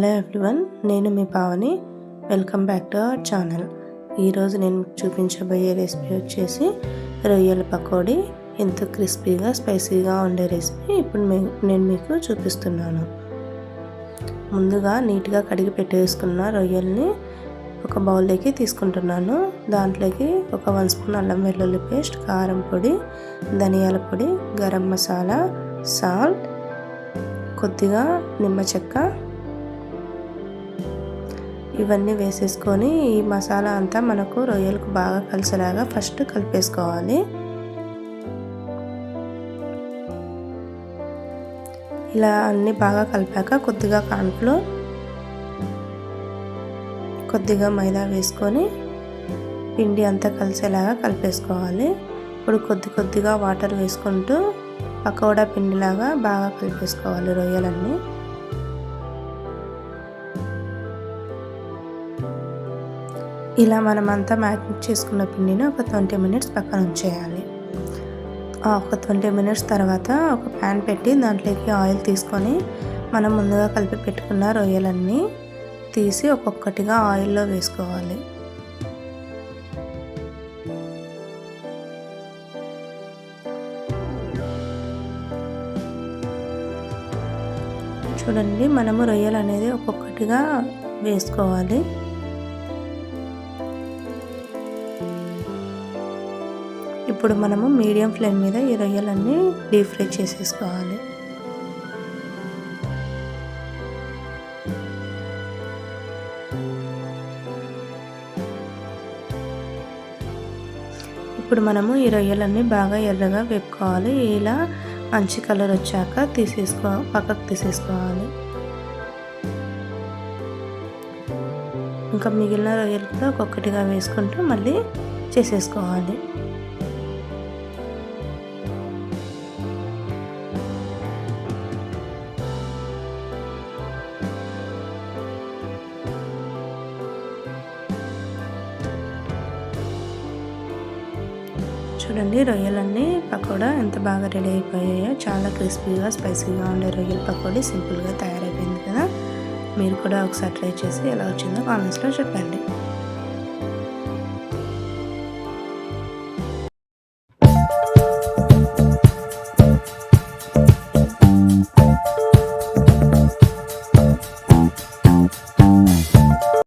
Hello everyone, నేను మీ Pavani. Welcome back to our channel. ఈరోజు నేను చూపించబోయే రెసిపీ వచ్చేసి రొయ్యల పకోడీ. ఎంతో క్రిస్పీగా స్పైసీగా ఉండే రెసిపీ ఇప్పుడు నేను మీకు చూపిస్తున్నాను. ముందుగా నీట్గా కడిగి పెట్టేసుకున్న రొయ్యల్ని ఒక బౌల్లోకి తీసుకుంటున్నాను. దాంట్లోకి ఒక 1 స్పూన్ అల్లం వెల్లుల్లి పేస్ట్, కారం పొడి, ధనియాల పొడి, గరం మసాలా, సాల్ట్, కొద్దిగా నిమ్మ చెక్క, ఇవన్నీ వేసేసుకొని ఈ మసాలా అంతా మనకు రొయ్యలకు బాగా కలిసేలాగా ఫస్ట్ కలిపేసుకోవాలి. ఇలా అన్నీ బాగా కలిపాక కొద్దిగా కార్న్ఫ్లోర్, కొద్దిగా మైదా వేసుకొని పిండి అంతా కలిసేలాగా కలిపేసుకోవాలి. ఇప్పుడు కొద్దిగా వాటర్ వేసుకుంటూ పకోడా పిండిలాగా బాగా కలిపేసుకోవాలి రొయ్యలన్నీ. ఇలా మనమంతా మ్యారినేట్ చేసుకున్న పిండిని ఒక 20 మినిట్స్ పక్కన ఉంచేయాలి. ఒక 20 మినిట్స్ తర్వాత ఒక ప్యాన్ పెట్టి దాంట్లోకి ఆయిల్ తీసుకొని మనం ముందుగా కలిపి పెట్టుకున్న రొయ్యలన్నీ తీసి ఒక్కొక్కటిగా ఆయిల్లో వేసుకోవాలి. చూడండి, మనము రొయ్యలు అనేది ఒక్కొక్కటిగా వేసుకోవాలి. ఇప్పుడు మనము మీడియం ఫ్లేమ్ మీద ఈ రొయ్యలన్నీ డీప్ ఫ్రై చేసేసుకోవాలి. ఇప్పుడు మనము ఈ రొయ్యలన్నీ బాగా ఎర్రగా వేపుకోవాలి. ఇలా మంచి కలర్ వచ్చాక పక్కకు తీసేసుకోవాలి. ఇంకా మిగిలిన రొయ్యలు కూడా ఒక్కొక్కటిగా వేసుకుంటూ మళ్ళీ చేసేసుకోవాలి. చూడండి, రొయ్యలన్నీ పకోడా ఎంత బాగా రెడీ అయిపోయాయో. చాలా క్రిస్పీగా స్పైసీగా ఉండే రొయ్యల పకోడీ సింపుల్గా తయారైపోయింది కదా. మీరు కూడా ఒకసారి ట్రై చేసి ఎలా వచ్చిందో కామెంట్స్లో చెప్పండి.